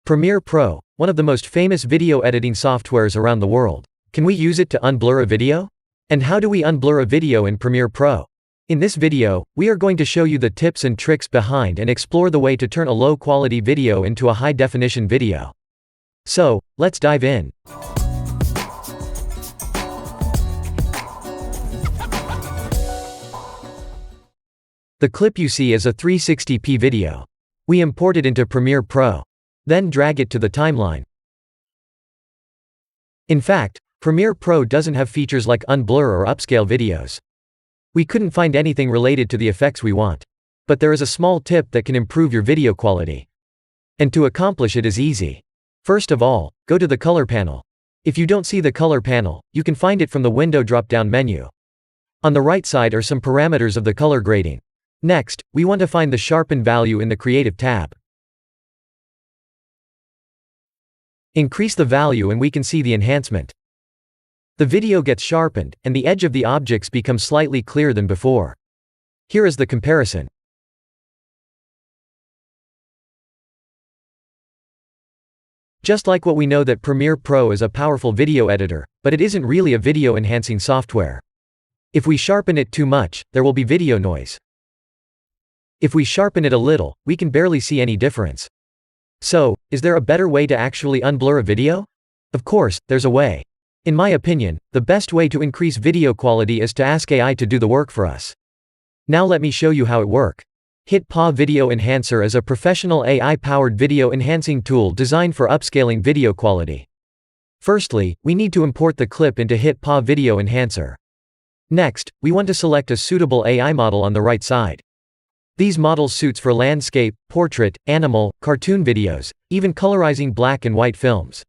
Premiere Pro, one of the most famous video editing softwares around the world. Can we use it to unblur a video? And how do we unblur a video in Premiere Pro? In this video, we are going to show you the tips and tricks behind and explore the way to turn a low-quality video into a high-definition video. So, let's dive in. The clip you see is a 360p video. We import it into Premiere Pro. Then drag it to the timeline. In fact, Premiere Pro doesn't have features like unblur or upscale videos. We couldn't find anything related to the effects we want. But there is a small tip that can improve your video quality. And to accomplish it is easy. First of all, go to the color panel. If you don't see the color panel, you can find it from the window drop-down menu. On the right side are some parameters of the color grading. Next, we want to find the sharpen value in the Creative tab. Increase the value and we can see the enhancement. The video gets sharpened, and the edge of the objects becomes slightly clearer than before. Here is the comparison. Just like what we know that Premiere Pro is a powerful video editor, but it isn't really a video enhancing software. If we sharpen it too much, there will be video noise. If we sharpen it a little, we can barely see any difference. So, is there a better way to actually unblur a video? Of course, there's a way. In my opinion, the best way to increase video quality is to ask AI to do the work for us. Now let me show you how it works. HitPaw Video Enhancer is a professional AI-powered video enhancing tool designed for upscaling video quality. Firstly, we need to import the clip into HitPaw Video Enhancer. Next, we want to select a suitable AI model on the right side. These models suits for landscape, portrait, animal, cartoon videos, even colorizing black and white films.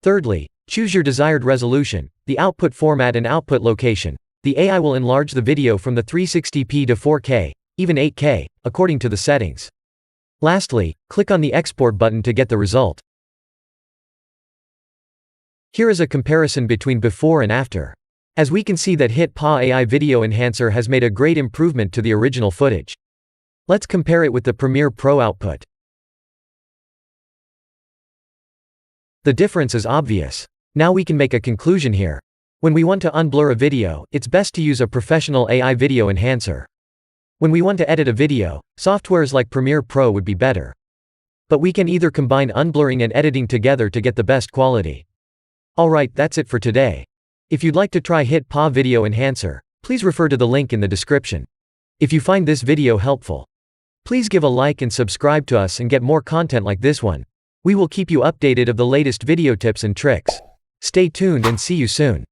Thirdly, choose your desired resolution, the output format and output location. The AI will enlarge the video from the 360p to 4K, even 8K, according to the settings. Lastly, click on the export button to get the result. Here is a comparison between before and after. As we can see that HitPaw AI Video Enhancer has made a great improvement to the original footage. Let's compare it with the Premiere Pro output. The difference is obvious. Now we can make a conclusion here. When we want to unblur a video, it's best to use a professional AI video enhancer. When we want to edit a video, softwares like Premiere Pro would be better. But we can either combine unblurring and editing together to get the best quality. Alright, that's it for today. If you'd like to try HitPaw Video Enhancer, please refer to the link in the description. If you find this video helpful, please give a like and subscribe to us and get more content like this one. We will keep you updated of the latest video tips and tricks. Stay tuned and see you soon.